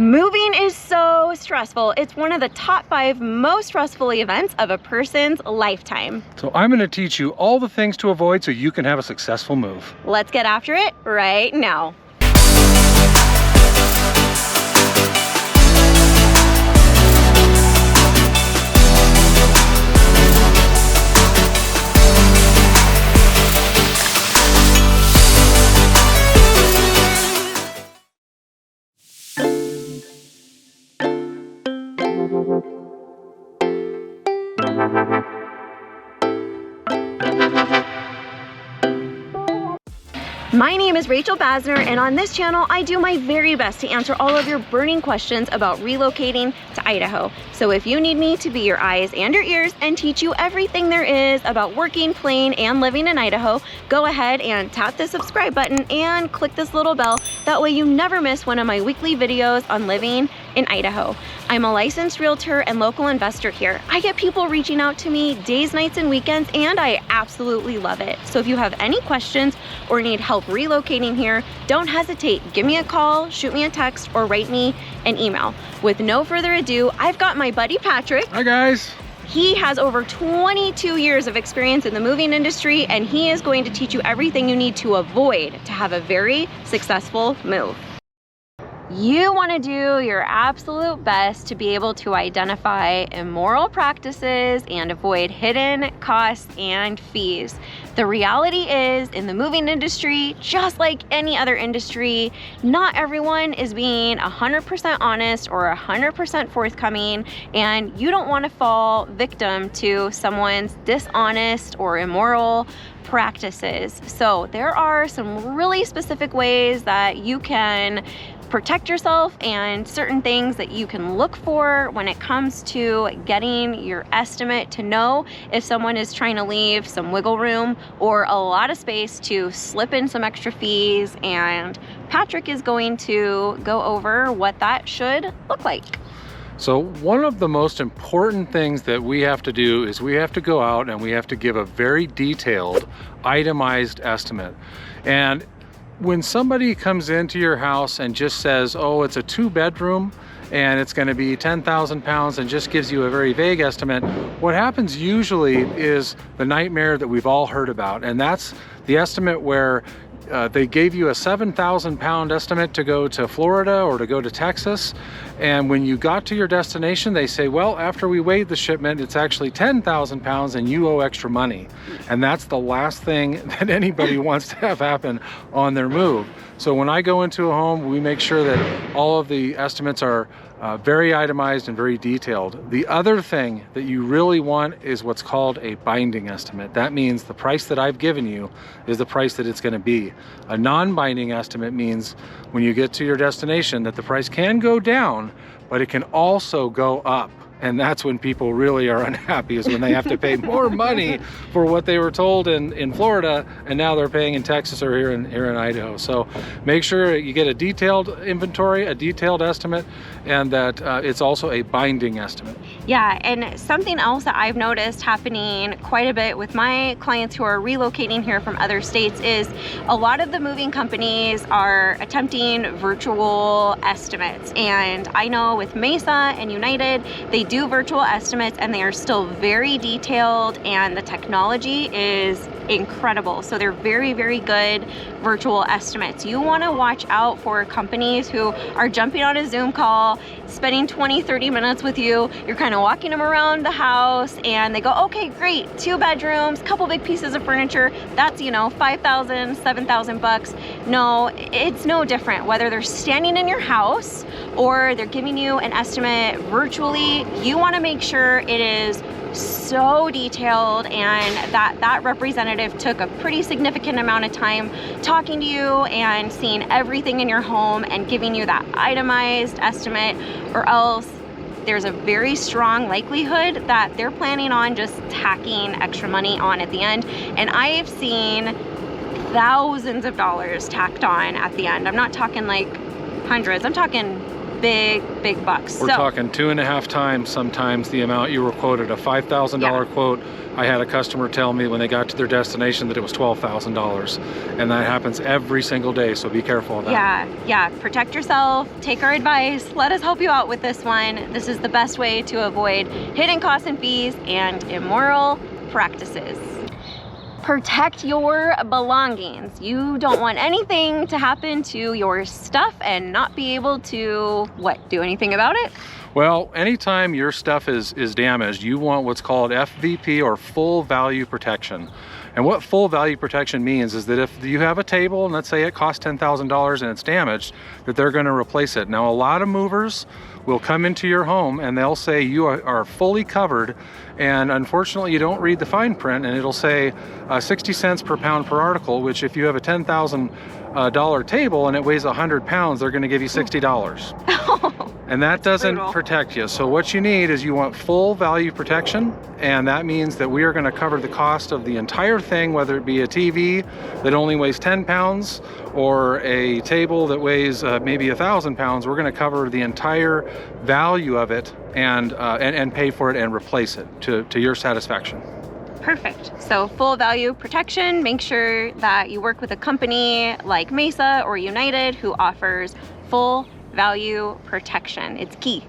Moving is so stressful. It's one of the top 5 most stressful events of a person's lifetime. So I'm going to teach you all the things to avoid so you can have a successful move. Let's get after it right now. My name is Rachel Basner, and on this channel, I do my very best to answer all of your burning questions about relocating to Idaho. So if you need me to be your eyes and your ears and teach you everything there is about working, playing, and living in Idaho, go ahead and tap the subscribe button and click this little bell. That way you never miss one of my weekly videos on living in Idaho. I'm a licensed realtor and local investor here. I get people reaching out to me days, nights, and weekends, and I absolutely love it. So if you have any questions or need help relocating here, don't hesitate. Give me a call, shoot me a text, or write me an email. With no further ado, I've got my buddy Patrick. Hi guys. He has over 22 years of experience in the moving industry, and he is going to teach you everything you need to avoid to have a very successful move. You want to do your absolute best to be able to identify immoral practices and avoid hidden costs and fees. The reality is, in the moving industry, just like any other industry, not everyone is being 100% honest or 100% forthcoming, and you don't want to fall victim to someone's dishonest or immoral practices. So there are some really specific ways that you can protect yourself and certain things that you can look for when it comes to getting your estimate to know if someone is trying to leave some wiggle room or a lot of space to slip in some extra fees. And Patrick is going to go over what that should look like. So one of the most important things that we have to do is we have to go out and we have to give a very detailed, itemized estimate. And when somebody comes into your house and just says, oh, it's a 2-bedroom and it's going to be 10,000 pounds and just gives you a very vague estimate, what happens usually is the nightmare that we've all heard about. And that's the estimate where they gave you a 7,000 pound estimate to go to Florida or to go to Texas. And when you got to your destination, they say, well, after we weighed the shipment, it's actually 10,000 pounds and you owe extra money. And that's the last thing that anybody wants to have happen on their move. So when I go into a home, we make sure that all of the estimates are very itemized and very detailed. The other thing that you really want is what's called a binding estimate. That means the price that I've given you is the price that it's going to be. A non-binding estimate means when you get to your destination that the price can go down, but it can also go up. And that's when people really are unhappy, is when they have to pay more money for what they were told in Florida, and now they're paying in Texas or here in Idaho. So make sure you get a detailed inventory, a detailed estimate, and that it's also a binding estimate. Yeah, and something else that I've noticed happening quite a bit with my clients who are relocating here from other states is a lot of the moving companies are attempting virtual estimates. And I know with Mesa and United, they do virtual estimates and they are still very detailed, and the technology is incredible. So they're very, very good virtual estimates. You want to watch out for companies who are jumping on a Zoom call, spending 20-30 minutes with you. You're kind of walking them around the house and they go, okay, great, 2 bedrooms, couple big pieces of furniture. That's, you know, 5,000, 7,000 bucks. No, it's no different. Whether they're standing in your house or they're giving you an estimate virtually, you want to make sure it is so detailed and that representative took a pretty significant amount of time talking to you and seeing everything in your home and giving you that itemized estimate, or else there's a very strong likelihood that they're planning on just tacking extra money on at the end. And I've seen thousands of dollars tacked on at the end. I'm not talking like hundreds, I'm talking big bucks. We're talking 2.5 times sometimes the amount you were quoted. A $5,000 quote, I had a customer tell me when they got to their destination that it was $12,000. And that happens every single day, so be careful of that. Yeah, protect yourself, take our advice, let us help you out with this one. This is the best way to avoid hidden costs and fees and immoral practices. Protect your belongings. You don't want anything to happen to your stuff and not be able to, do anything about it? Well, anytime your stuff is damaged, you want what's called FVP, or full value protection. And what full value protection means is that if you have a table, and let's say it costs $10,000 and it's damaged, that they're going to replace it. Now, a lot of movers will come into your home and they'll say you are fully covered, and unfortunately you don't read the fine print, and it'll say 60 cents per pound per article, which if you have a $10,000 table and it weighs 100 pounds, they're going to give you $60. And that doesn't protect you. So what you need is you want full value protection, and that means that we are going to cover the cost of the entire thing, whether it be a TV that only weighs 10 pounds or a table that weighs maybe 1,000 pounds. We're going to cover the entire value of it and pay for it and replace it to your satisfaction. Perfect. So full value protection. Make sure that you work with a company like Mesa or United who offers full value protection. It's key.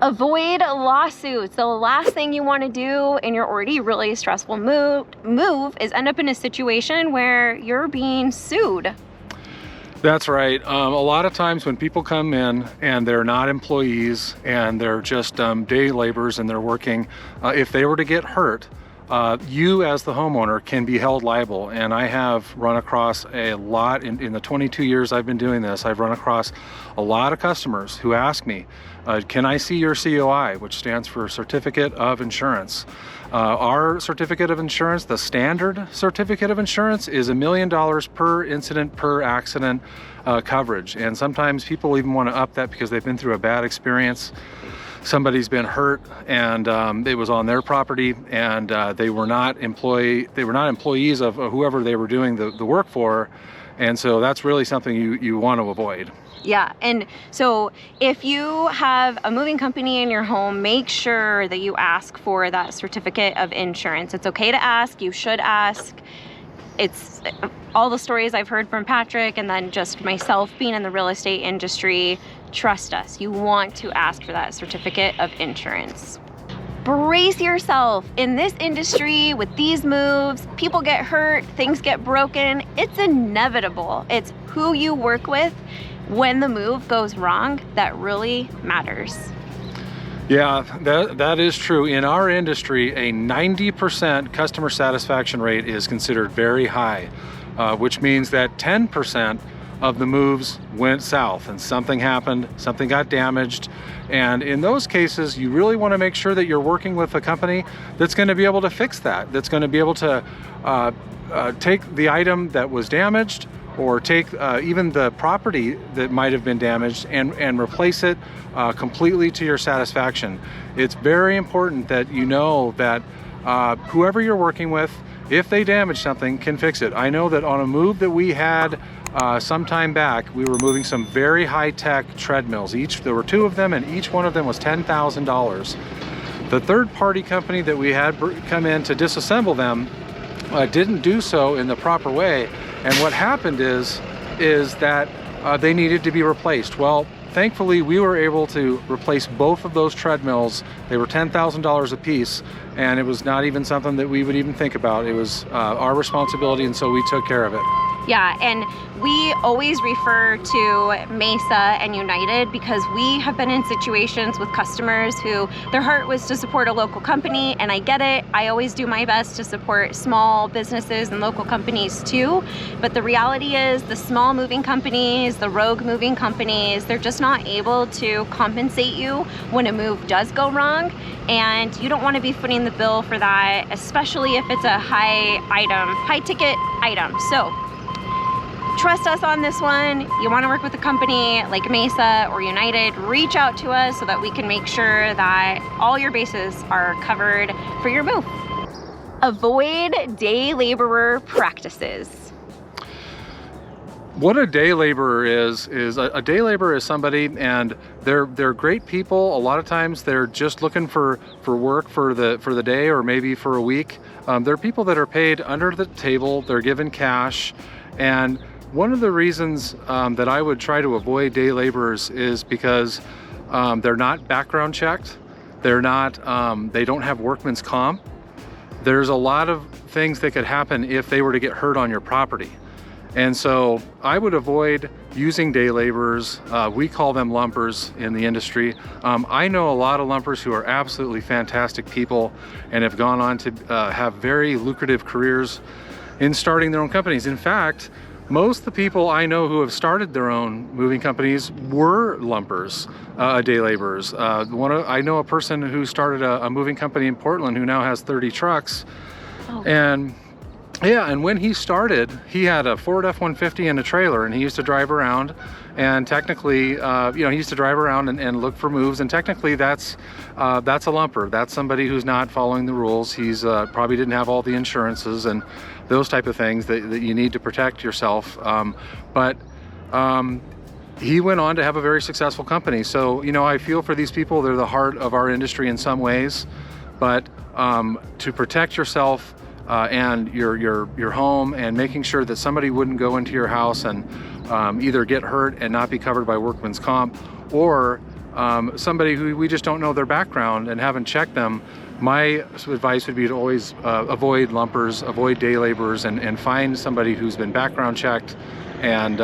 Avoid lawsuits. The last thing you want to do in your already really stressful move is end up in a situation where you're being sued. That's right. A lot of times when people come in and they're not employees and they're just day laborers and they're working, if they were to get hurt, you as the homeowner can be held liable. And I have run across a lot in the 22 years I've been doing this. I've run across a lot of customers who ask me, can I see your COI, which stands for Certificate of Insurance. Our certificate of insurance, the standard certificate of insurance, is $1 million per incident per accident coverage. And sometimes people even want to up that because they've been through a bad experience. Somebody's been hurt and it was on their property, and they were not employees of whoever they were doing the work for. And so that's really something you want to avoid. Yeah, and so if you have a moving company in your home, make sure that you ask for that certificate of insurance. It's okay to ask, you should ask. It's all the stories I've heard from Patrick and then just myself being in the real estate industry. Trust us, you want to ask for that certificate of insurance. Brace yourself. In this industry, with these moves, people get hurt, things get broken. It's inevitable. It's who you work with when the move goes wrong that really matters. Yeah, that is true. In our industry, a 90% customer satisfaction rate is considered very high, which means that 10% of the moves went south and something happened, something got damaged. And in those cases, you really want to make sure that you're working with a company that's going to be able to fix that, that's going to be able to take the item that was damaged, or take even the property that might have been damaged and replace it completely to your satisfaction. It's very important that you know that whoever you're working with, if they damage something, can fix it. I know that on a move that we had some time back, we were moving some very high-tech treadmills. There were 2 of them, and each one of them was $10,000. The third-party company that we had come in to disassemble them didn't do so in the proper way. And what happened is that they needed to be replaced. Well, thankfully, we were able to replace both of those treadmills. They were $10,000 a piece, and it was not even something that we would even think about. It was our responsibility, and so we took care of it. Yeah, and we always refer to Mesa and United because we have been in situations with customers who their heart was to support a local company, and I get it. I always do my best to support small businesses and local companies too, but the reality is the small moving companies, the rogue moving companies, they're just not able to compensate you when a move does go wrong, and you don't want to be footing the bill for that, especially if it's a high ticket item. So trust us on this one. You want to work with a company like Mesa or United, reach out to us so that we can make sure that all your bases are covered for your move. Avoid day laborer practices. What a day laborer is a day laborer is somebody, and they're great people. A lot of times they're just looking for work for the day or maybe for a week. They're people that are paid under the table. They're given cash, and one of the reasons that I would try to avoid day laborers is because they're not background checked. They're not. They don't have workman's comp. There's a lot of things that could happen if they were to get hurt on your property. And so I would avoid using day laborers. We call them lumpers in the industry. I know a lot of lumpers who are absolutely fantastic people and have gone on to have very lucrative careers in starting their own companies. In fact, most of the people I know who have started their own moving companies were lumpers, day laborers. I know a person who started a moving company in Portland who now has 30 trucks. Oh. And when he started, he had a Ford F-150 and a trailer, and he used to drive around, and technically, he used to drive around and look for moves, and technically that's a lumper. That's somebody who's not following the rules. He's probably didn't have all the insurances and those type of things that you need to protect yourself. But he went on to have a very successful company. So, I feel for these people. They're the heart of our industry in some ways, but to protect yourself and your home, and making sure that somebody wouldn't go into your house and either get hurt and not be covered by workman's comp, or somebody who we just don't know their background and haven't checked them. My advice would be to always avoid lumpers, avoid day laborers, and find somebody who's been background checked and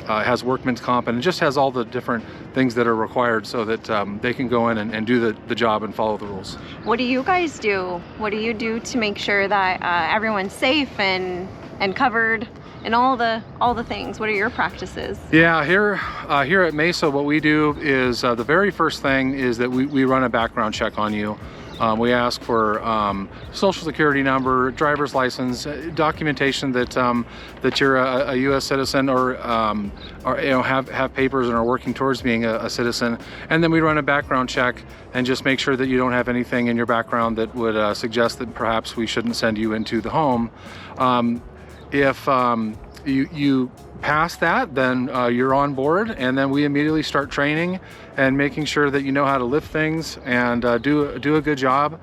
has workman's comp and just has all the different things that are required so that they can go in and do the job and follow the rules. What do you guys do? What do you do to make sure that everyone's safe and covered and all the things? What are your practices? Yeah, here at Mesa, what we do is the very first thing is that we run a background check on you. We ask for social security number, driver's license, documentation that you're a U.S. citizen or have papers and are working towards being a citizen. And then we run a background check and just make sure that you don't have anything in your background that would suggest that perhaps we shouldn't send you into the home. If you pass that, then you're on board, and then we immediately start training and making sure that you know how to lift things and do a good job,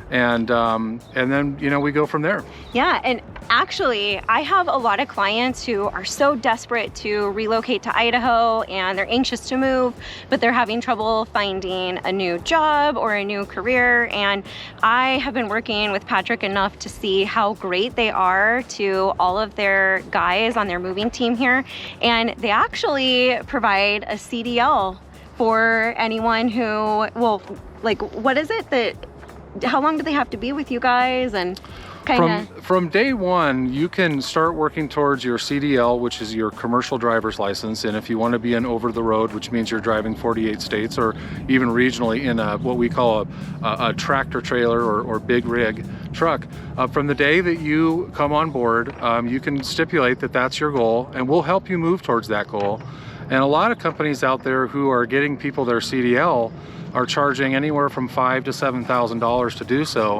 and then we go from there. Yeah, and actually I have a lot of clients who are so desperate to relocate to Idaho, and they're anxious to move, but they're having trouble finding a new job or a new career. And I have been working with Patrick enough to see how great they are to all of their guys on their moving team here, and they actually provide a CDL for anyone who, what is it how long do they have to be with you guys? And from day one, you can start working towards your CDL, which is your commercial driver's license. And if you want to be an over the road, which means you're driving 48 states or even regionally in what we call a tractor trailer or big rig truck, from the day that you come on board, you can stipulate that that's your goal, and we'll help you move towards that goal. And a lot of companies out there who are getting people their CDL are charging anywhere from $5,000 to $7,000 to do so.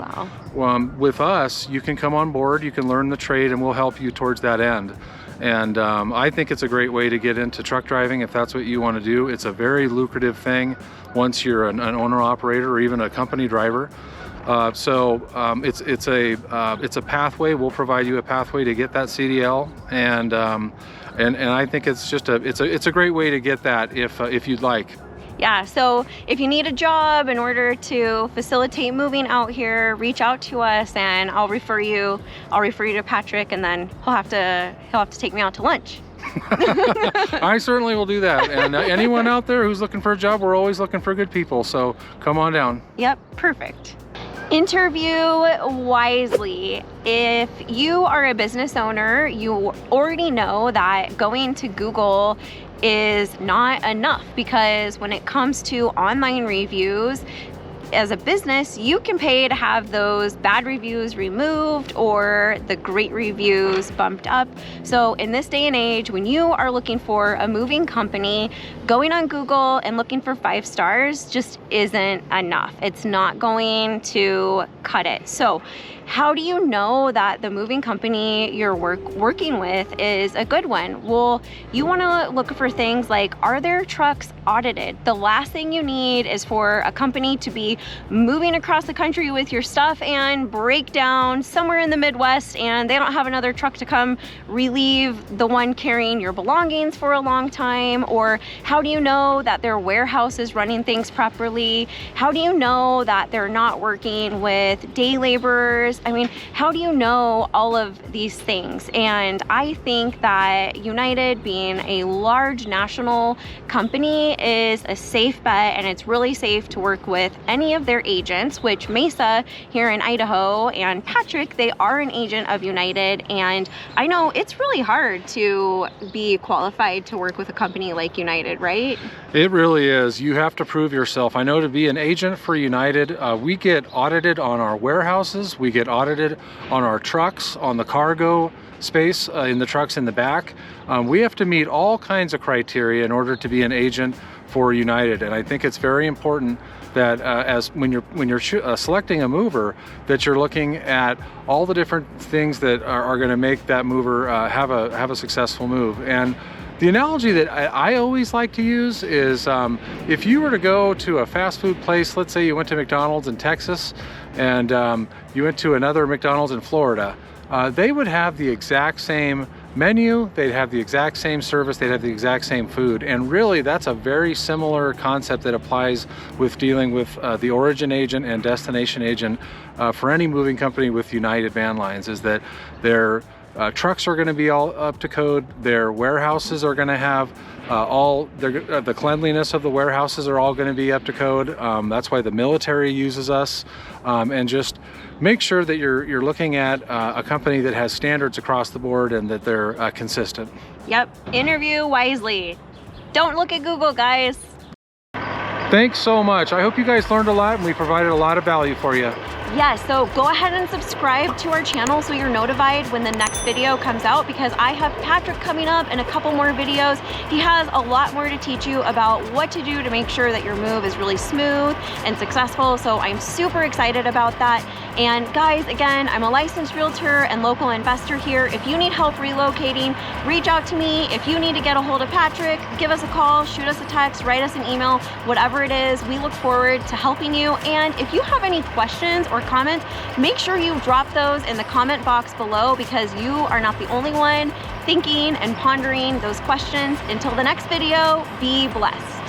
Wow. With us, you can come on board, you can learn the trade, and we'll help you towards that end. And I think it's a great way to get into truck driving if that's what you want to do. It's a very lucrative thing once you're an owner-operator or even a company driver. So it's a pathway. We'll provide you a pathway to get that CDL, and I think it's just it's a great way to get that if you'd like. Yeah, so if you need a job in order to facilitate moving out here, reach out to us, and I'll refer you to Patrick, and then he'll have to take me out to lunch. I certainly will do that. And anyone out there who's looking for a job, we're always looking for good people, so come on down. Yep, perfect. Interview wisely. If you are a business owner, you already know that going to Google is not enough, because when it comes to online reviews, as a business, you can pay to have those bad reviews removed or the great reviews bumped up. So in this day and age, when you are looking for a moving company, going on Google and looking for 5 stars just isn't enough. It's not going to cut it. So how do you know that the moving company you're working with is a good one? Well, you want to look for things like, are their trucks audited? The last thing you need is for a company to be moving across the country with your stuff and break down somewhere in the Midwest and they don't have another truck to come relieve the one carrying your belongings for a long time. Or how do you know that their warehouse is running things properly? How do you know that they're not working with day laborers? I mean, how do you know all of these things? And I think that United, being a large national company, is a safe bet, and it's really safe to work with any of their agents, which Mesa here in Idaho and Patrick, they are an agent of United. And I know it's really hard to be qualified to work with a company like United, right? It really is. You have to prove yourself. I know to be an agent for United, we get audited on our warehouses, we get audited on our trucks, on the cargo space in the trucks in the back. We have to meet all kinds of criteria in order to be an agent for United, and I think it's very important that when you're selecting a mover, that you're looking at all the different things that are going to make that mover have a successful move. And the analogy that I always like to use is if you were to go to a fast food place, let's say you went to McDonald's in Texas and you went to another McDonald's in Florida, they would have the exact same menu, they'd have the exact same service, they'd have the exact same food. And really, that's a very similar concept that applies with dealing with the origin agent and destination agent for any moving company with United Van Lines, is that their trucks are going to be all up to code, their warehouses are going to have the cleanliness of the warehouses are all going to be up to code. That's why the military uses us. And just make sure that you're looking at a company that has standards across the board and that they're consistent. Yep, interview wisely. Don't look at Google, guys. Thanks so much. I hope you guys learned a lot and we provided a lot of value for you. Yeah, so go ahead and subscribe to our channel so you're notified when the next video comes out, because I have Patrick coming up in a couple more videos. He has a lot more to teach you about what to do to make sure that your move is really smooth and successful. So I'm super excited about that. And guys, again, I'm a licensed realtor and local investor here. If you need help relocating, reach out to me. If you need to get a hold of Patrick, give us a call, shoot us a text, write us an email, whatever it is. We look forward to helping you. And if you have any questions or comments, make sure you drop those in the comment box below, because you are not the only one thinking and pondering those questions. Until the next video, be blessed.